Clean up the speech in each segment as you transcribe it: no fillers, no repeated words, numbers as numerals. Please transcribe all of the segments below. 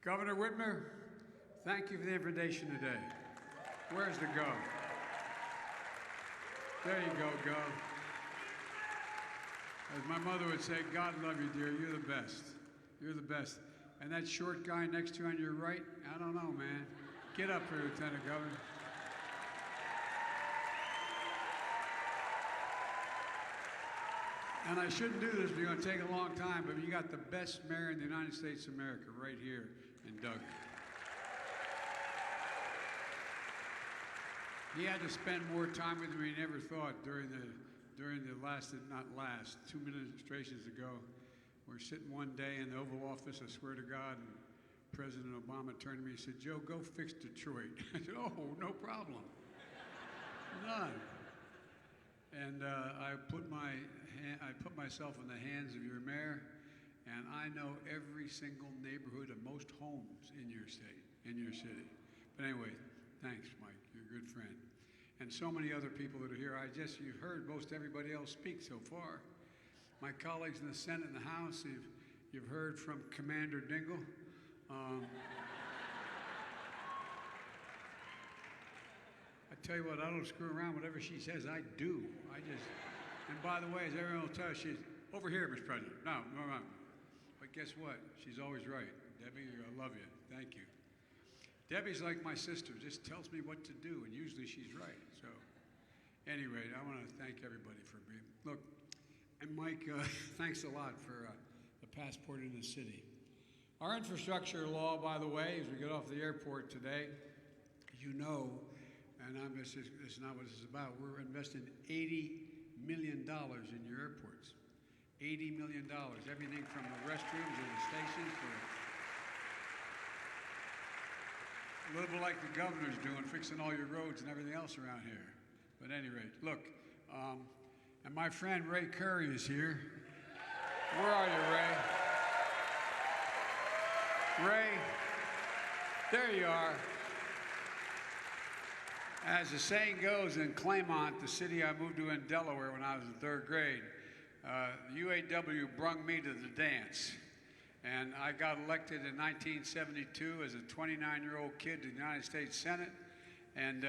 Governor Whitmer, thank you for the invitation today. Where's the Gov? There you go, Gov. As my mother would say, God love you, dear. You're the best. You're the best. And that short guy next to you on your right, I don't know, man. Get up here, Lieutenant Governor. And I shouldn't do this, but it's going to take a long time, but you got the best mayor in the United States of America right here in Doug. He had to spend more time with me than he never thought during the last, not last, 2 administrations ago. We're sitting one day in the Oval Office, I swear to God, and President Obama turned to me and said, Joe, go fix Detroit. I said, oh, no problem. None. And I put myself in the hands of your mayor, and I know every single neighborhood and most homes in your state, in your city. But anyway, thanks, Mike. You're a good friend. And so many other people that are here. You've heard most everybody else speak so far. My colleagues in the Senate and the House, you've heard from Commander Dingell. I tell you what, I don't screw around. Whatever she says, I do. And by the way, as everyone will tell you, she's over here, Mr. President. No. But guess what? She's always right. Debbie, I love you. Thank you. Debbie's like my sister, just tells me what to do, and usually she's right. So, anyway, I want to thank everybody for being. Look, and Mike, thanks a lot for the passport in the city. Our infrastructure law, by the way, as we get off the airport today, you know, and this is not what this is about. We're investing $80 million in your airports. $80 million. Everything from the restrooms to the stations to a little bit like the governor's doing, fixing all your roads and everything else around here. But at any rate, look, and my friend Ray Curry is here. Where are you, Ray? Ray, there you are. As the saying goes in Claymont, the city I moved to in Delaware when I was in third grade, UAW brung me to the dance. And I got elected in 1972 as a 29-year-old kid to the United States Senate. And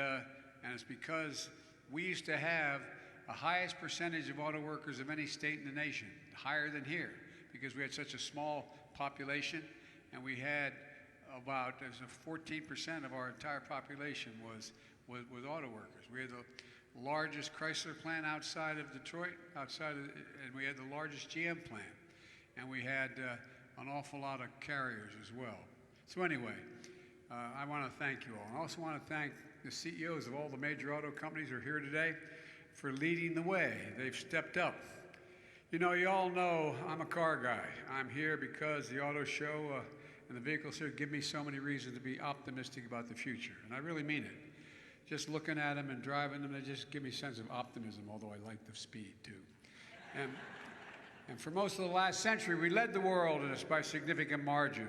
it's because we used to have the highest percentage of auto workers of any state in the nation, higher than here, because we had such a small population, and we had about 14% of our entire population was auto workers. We had the largest Chrysler plant outside of Detroit, and we had the largest GM plant, and we had an awful lot of carriers as well. So anyway, I want to thank you all. I also want to thank the CEOs of all the major auto companies who are here today for leading the way. They've stepped up. You know, you all know I'm a car guy. I'm here because the auto show and the vehicles here give me so many reasons to be optimistic about the future, and I really mean it. Just looking at them and driving them, they just give me a sense of optimism, although I like the speed too. And for most of the last century, we led the world in this by significant margin.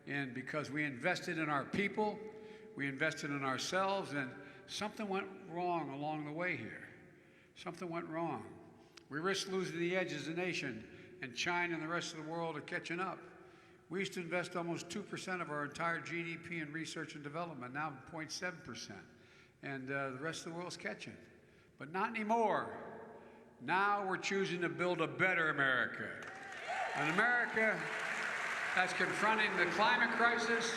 And because we invested in our people, we invested in ourselves, and something went wrong along the way here. Something went wrong. We risked losing the edge as a nation, and China and the rest of the world are catching up. We used to invest almost 2% of our entire GDP in research and development, now 0.7%. And the rest of the world's catching. But not anymore. Now we're choosing to build a better America. An America that's confronting the climate crisis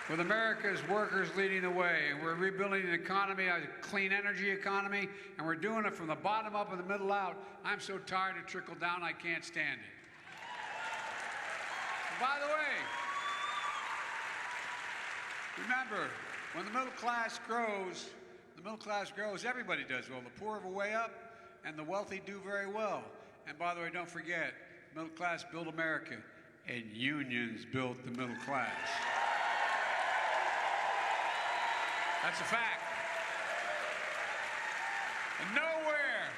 with America's workers leading the way. And we're rebuilding an economy, a clean energy economy, and we're doing it from the bottom up and the middle out. I'm so tired of trickle down, I can't stand it. And by the way, remember, when the middle class grows, everybody does well. The poor have a way up, and the wealthy do very well. And by the way, don't forget, middle class build America, and unions build the middle class. That's a fact. And nowhere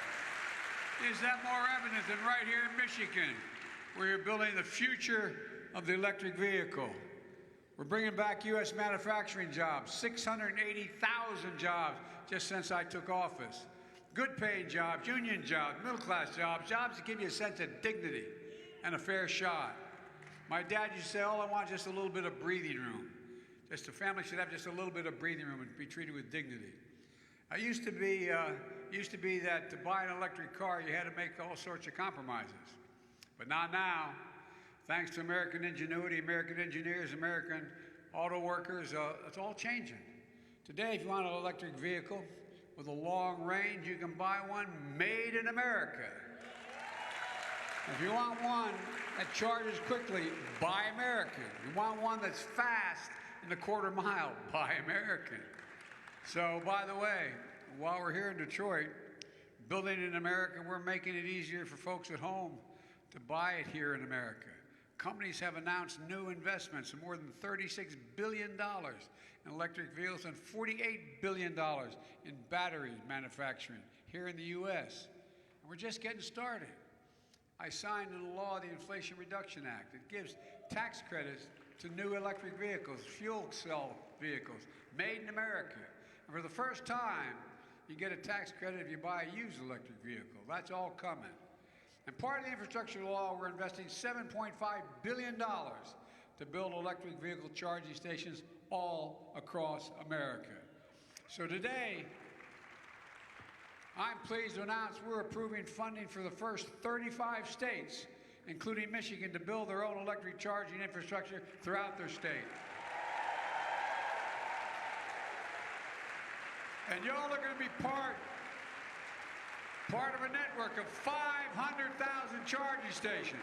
is that more evident than right here in Michigan, where you're building the future of the electric vehicle. We're bringing back U.S. manufacturing jobs, 680,000 jobs just since I took office. Good paying jobs, union jobs, middle class jobs, jobs that give you a sense of dignity and a fair shot. My dad used to say, all I want is just a little bit of breathing room. Just a family should have just a little bit of breathing room and be treated with dignity. I used to be that to buy an electric car, you had to make all sorts of compromises. But not now. Thanks to American ingenuity, American engineers, American auto workers, it's all changing. Today, if you want an electric vehicle with a long range, you can buy one made in America. If you want one that charges quickly, buy American. If you want one that's fast in the quarter mile, buy American. So, by the way, while we're here in Detroit, building in America, we're making it easier for folks at home to buy it here in America. Companies have announced new investments of more than $36 billion in electric vehicles and $48 billion in battery manufacturing here in the U.S. And we're just getting started. I signed into law the Inflation Reduction Act. It gives tax credits to new electric vehicles, fuel cell vehicles, made in America. And for the first time, you get a tax credit if you buy a used electric vehicle. That's all coming. And part of the infrastructure law, we're investing $7.5 billion to build electric vehicle charging stations all across America. So today, I'm pleased to announce we're approving funding for the first 35 states, including Michigan, to build their own electric charging infrastructure throughout their state. And y'all are going to be part of a network of 500,000 charging stations.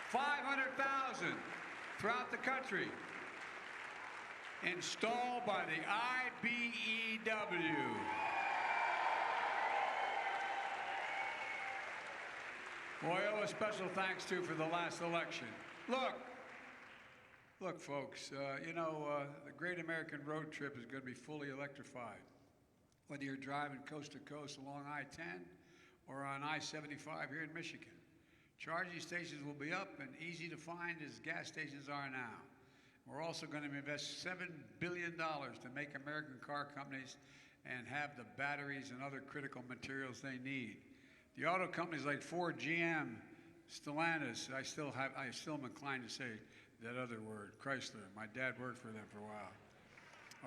500,000 throughout the country, installed by the IBEW. Boy, I owe a special thanks to for the last election. Look, folks, the Great American Road Trip is going to be fully electrified. Whether you're driving coast to coast along I-10 or on I-75 here in Michigan. Charging stations will be up and easy to find as gas stations are now. We're also going to invest $7 billion to make American car companies and have the batteries and other critical materials they need. The auto companies like Ford, GM, Stellantis, I still am inclined to say that other word, Chrysler. My dad worked for them for a while.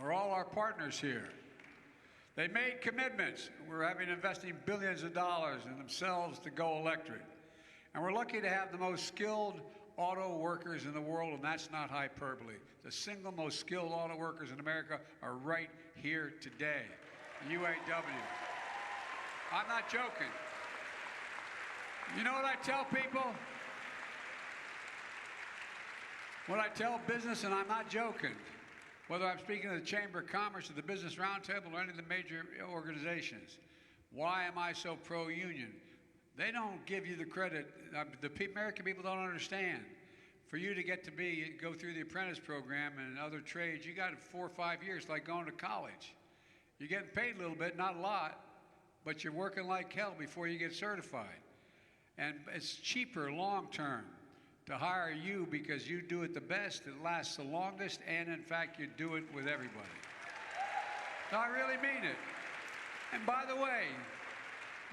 Are all our partners here. They made commitments. We're investing billions of dollars in themselves to go electric. And we're lucky to have the most skilled auto workers in the world, and that's not hyperbole. The single most skilled auto workers in America are right here today, the UAW. I'm not joking. You know what I tell people? What I tell business, and I'm not joking, whether I'm speaking to the Chamber of Commerce or the Business Roundtable or any of the major organizations, why am I so pro-union? They don't give you the credit. The American people don't understand. For you to go through the apprentice program and other trades, you got 4 or 5 years, like going to college. You're getting paid a little bit, not a lot, but you're working like hell before you get certified. And it's cheaper long-term to hire you because you do it the best, it lasts the longest, and in fact, you do it with everybody. No, I really mean it. And by the way,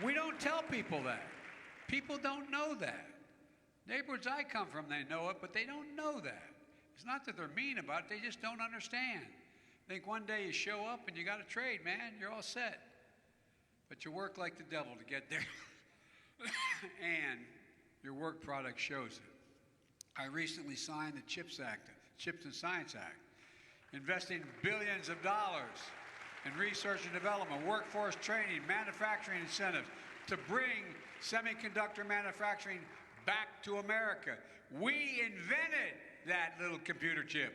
we don't tell people that. People don't know that. Neighborhoods I come from, they know it, but they don't know that. It's not that they're mean about it, they just don't understand. Think one day you show up and you got a trade, man, you're all set. But you work like the devil to get there. And your work product shows it. I recently signed the CHIPS and Science Act, investing billions of dollars in research and development, workforce training, manufacturing incentives to bring semiconductor manufacturing back to America. We invented that little computer chip.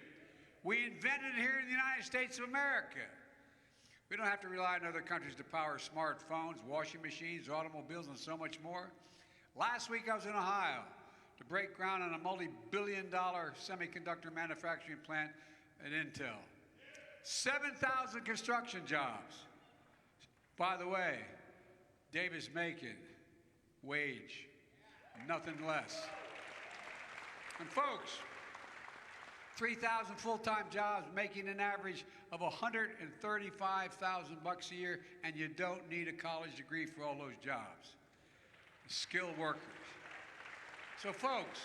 We invented it here in the United States of America. We don't have to rely on other countries to power smartphones, washing machines, automobiles, and so much more. Last week I was in Ohio to break ground on a multi-billion-dollar semiconductor manufacturing plant at Intel. 7,000 construction jobs. By the way, Davis-Macon, wage, nothing less. And folks, 3,000 full-time jobs making an average of $135,000 a year, and you don't need a college degree for all those jobs. Skilled workers. So, folks,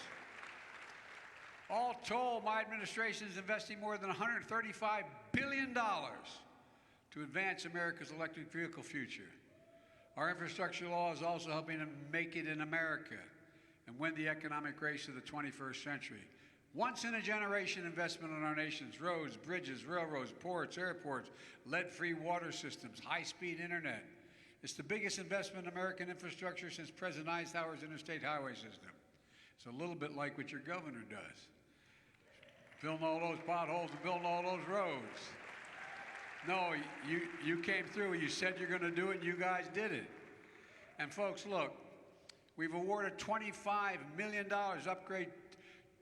all told, my administration is investing more than $135 billion to advance America's electric vehicle future. Our infrastructure law is also helping to make it in America and win the economic race of the 21st century. Once-in-a-generation investment on our nation's roads, bridges, railroads, ports, airports, lead-free water systems, high-speed internet. It's the biggest investment in American infrastructure since President Eisenhower's interstate highway system. It's a little bit like what your governor does. Filling all those potholes and building all those roads. No, you came through, you said you're going to do it, and you guys did it. And folks, look, we've awarded $25 million to upgrade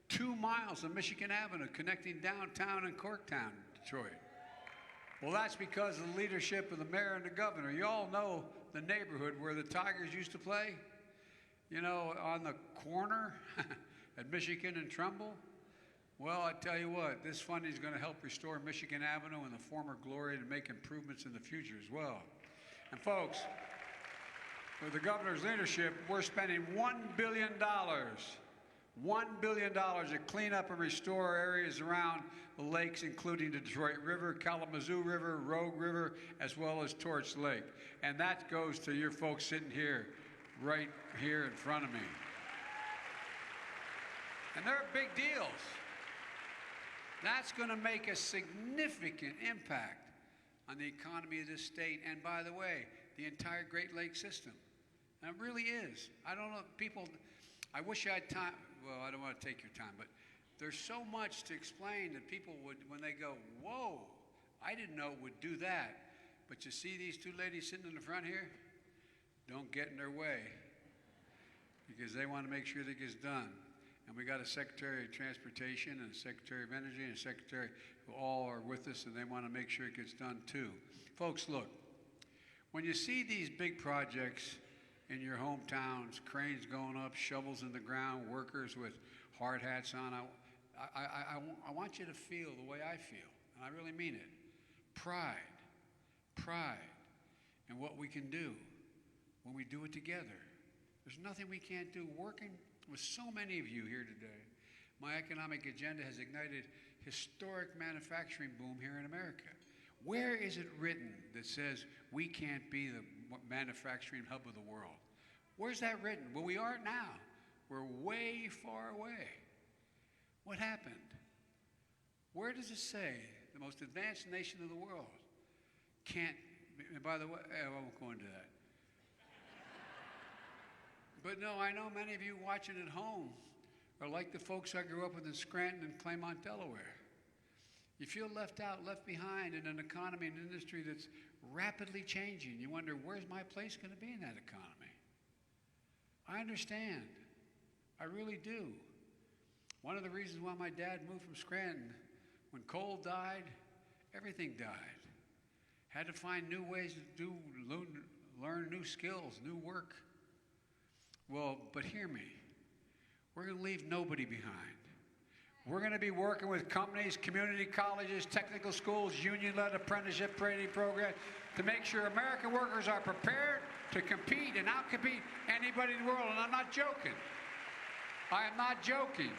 2 miles of Michigan Avenue connecting downtown and Corktown, Detroit. Well, that's because of the leadership of the mayor and the governor. You all know the neighborhood where the Tigers used to play? You know, on the corner at Michigan and Trumbull? Well, I tell you what, this funding is going to help restore Michigan Avenue and the former glory and make improvements in the future as well. And folks, with the governor's leadership, we're spending $1 billion, $1 billion to clean up and restore areas around the lakes, including the Detroit River, Kalamazoo River, Rogue River, as well as Torch Lake. And that goes to your folks sitting here, right here in front of me. And they're big deals. That's going to make a significant impact on the economy of this state, and by the way, the entire Great Lakes system. And it really is. I don't know, people, I wish I had time, well, I don't want to take your time, but there's so much to explain that people would, when they go, whoa, I didn't know it would do that. But you see these two ladies sitting in the front here? Don't get in their way, because they want to make sure that gets done. And we got a Secretary of Transportation and a Secretary of Energy and a Secretary who all are with us, and they want to make sure it gets done too. Folks, look, when you see these big projects in your hometowns, cranes going up, shovels in the ground, workers with hard hats on, I want you to feel the way I feel, and I really mean it. Pride in what we can do when we do it together. There's nothing we can't do. Working with so many of you here today, my economic agenda has ignited historic manufacturing boom here in America. Where is it written that says we can't be the manufacturing hub of the world? Where's that written? Well, we are now. We're way far away. What happened? Where does it say the most advanced nation of the world can't, and by the way, I won't go into that. But no, I know many of you watching at home are like the folks I grew up with in Scranton and Claymont, Delaware. You feel left out, left behind in an economy and industry that's rapidly changing. You wonder, where's my place going to be in that economy? I understand. I really do. One of the reasons why my dad moved from Scranton, when coal died, everything died. Had to find new ways to learn new skills, new work. Well, but hear me. We're going to leave nobody behind. We're going to be working with companies, community colleges, technical schools, union-led apprenticeship training programs to make sure American workers are prepared to compete and outcompete anybody in the world. And I'm not joking. I am not joking.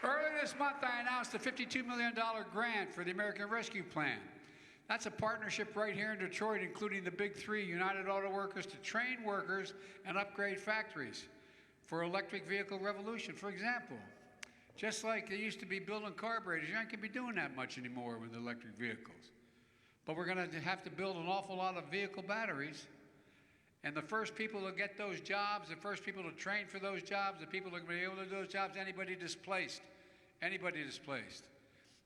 Earlier this month, I announced a $52 million grant for the American Rescue Plan. That's a partnership right here in Detroit, including the big three, United Auto Workers, to train workers and upgrade factories for electric vehicle revolution. For example, just like they used to be building carburetors, you aren't going to be doing that much anymore with electric vehicles. But we're going to have to build an awful lot of vehicle batteries. And the first people to get those jobs, the first people to train for those jobs, the people that are going to be able to do those jobs, anybody displaced. Anybody displaced.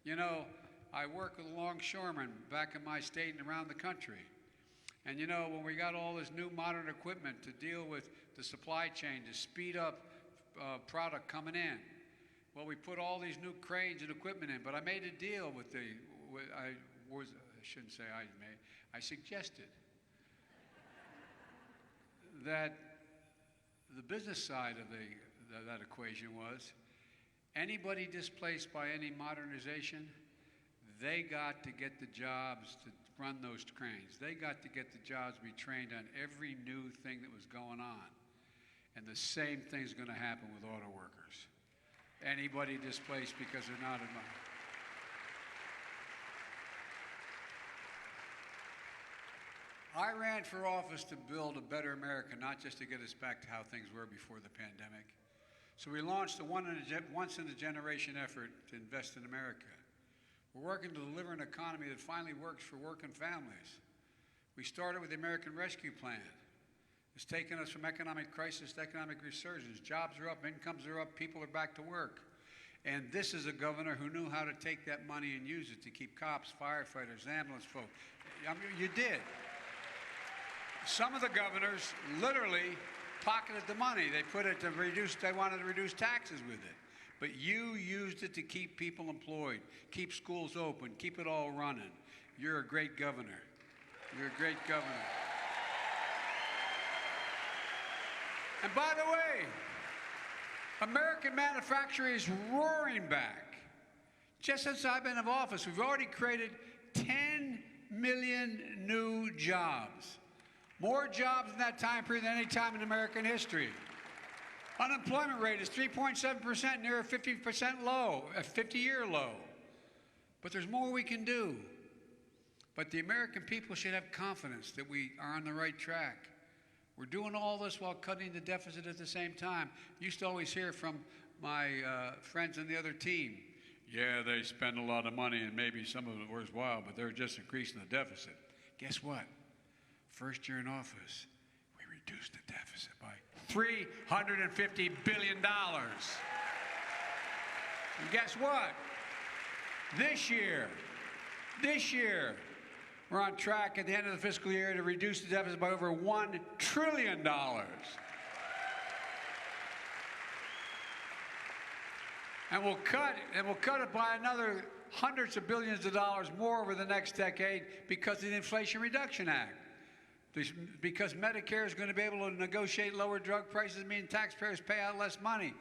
You know, I work with longshoremen back in my state and around the country. And you know, when we got all this new modern equipment to deal with the supply chain, to speed up product coming in, well, we put all these new cranes and equipment in, but I made a deal with I suggested that the business side of that equation was anybody displaced by any modernization, they got to get the jobs to run those cranes. They got to get the jobs to be trained on every new thing that was going on. And the same thing's going to happen with auto workers. Anybody displaced because they're not in money. I ran for office to build a better America, not just to get us back to how things were before the pandemic. So we launched a once-in-a-generation effort to invest in America. We're working to deliver an economy that finally works for working families. We started with the American Rescue Plan. It's taken us from economic crisis to economic resurgence. Jobs are up, incomes are up, people are back to work. And this is a governor who knew how to take that money and use it to keep cops, firefighters, ambulance folk. I mean, you did. Some of the governors literally pocketed the money. They put it to reduce, they wanted to reduce taxes with it. But you used it to keep people employed, keep schools open, keep it all running. You're a great governor. You're a great governor. And by the way, American manufacturing is roaring back. Just since I've been in office, we've already created 10 million new jobs. More jobs in that time period than any time in American history. Unemployment rate is 3.7%, near a 50% low, a 50-year low. But there's more we can do. But the American people should have confidence that we are on the right track. We're doing all this while cutting the deficit at the same time. Used to always hear from my friends on the other team, yeah, they spend a lot of money and maybe some of it worthwhile, but they're just increasing the deficit. Guess what? First year in office, we reduced the deficit by $350 billion. And guess what? This year, we're on track at the end of the fiscal year to reduce the deficit by over $1 trillion. And we'll cut it by another hundreds of billions of dollars more over the next decade because of the Inflation Reduction Act. Because Medicare is going to be able to negotiate lower drug prices, meaning taxpayers pay out less money.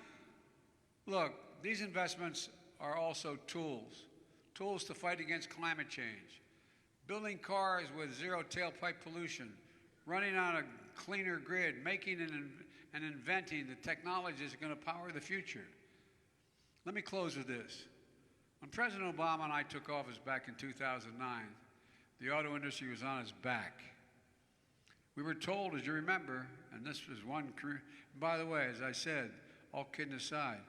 Look, these investments are also tools to fight against climate change. Building cars with zero tailpipe pollution, running on a cleaner grid, making and inventing the technologies that are going to power the future. Let me close with this. When President Obama and I took office back in 2009, the auto industry was on its back. We were told, as you remember, and this was one career, by the way, as I said, all kidding aside,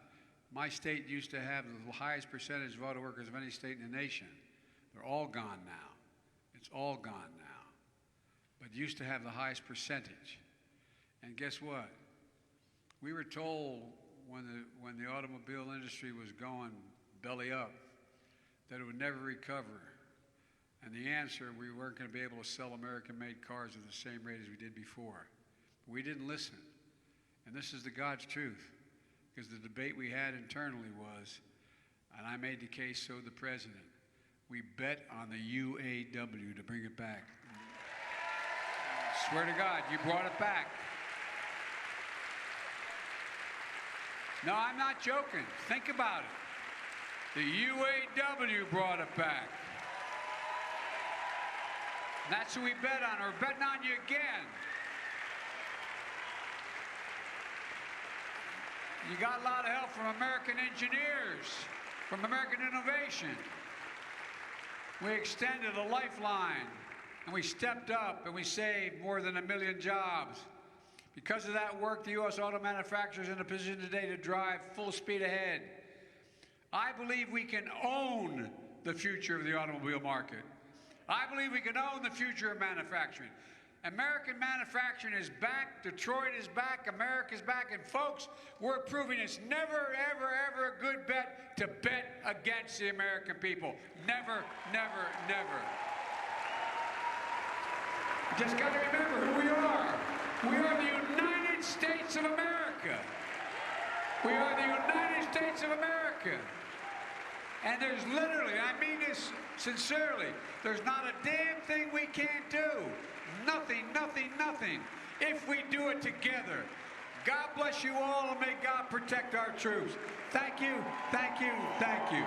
my state used to have the highest percentage of auto workers of any state in the nation. They're all gone now. It's all gone now. But used to have the highest percentage. And guess what? We were told when the automobile industry was going belly up that it would never recover. And the answer, we weren't going to be able to sell American-made cars at the same rate as we did before. But we didn't listen. And this is the God's truth. Because the debate we had internally was, and I made the case, so the president, we bet on the UAW to bring it back. Swear to God, you brought it back. No, I'm not joking. Think about it. The UAW brought it back. That's who we bet on. We're betting on you again. You got a lot of help from American engineers, from American innovation. We extended a lifeline, and we stepped up, and we saved more than 1 million jobs. Because of that work, the U.S. auto manufacturers are in a position today to drive full speed ahead. I believe we can own the future of the automobile market. I believe we can own the future of manufacturing. American manufacturing is back. Detroit is back. America's back. And folks, we're proving it's never, ever, ever a good bet to bet against the American people. Never, never, never. You just got to remember who we are. We are the United States of America. We are the United States of America. And there's literally, I mean this sincerely, there's not a damn thing we can't do. Nothing, nothing, nothing, if we do it together. God bless you all, and may God protect our troops. Thank you, thank you, thank you.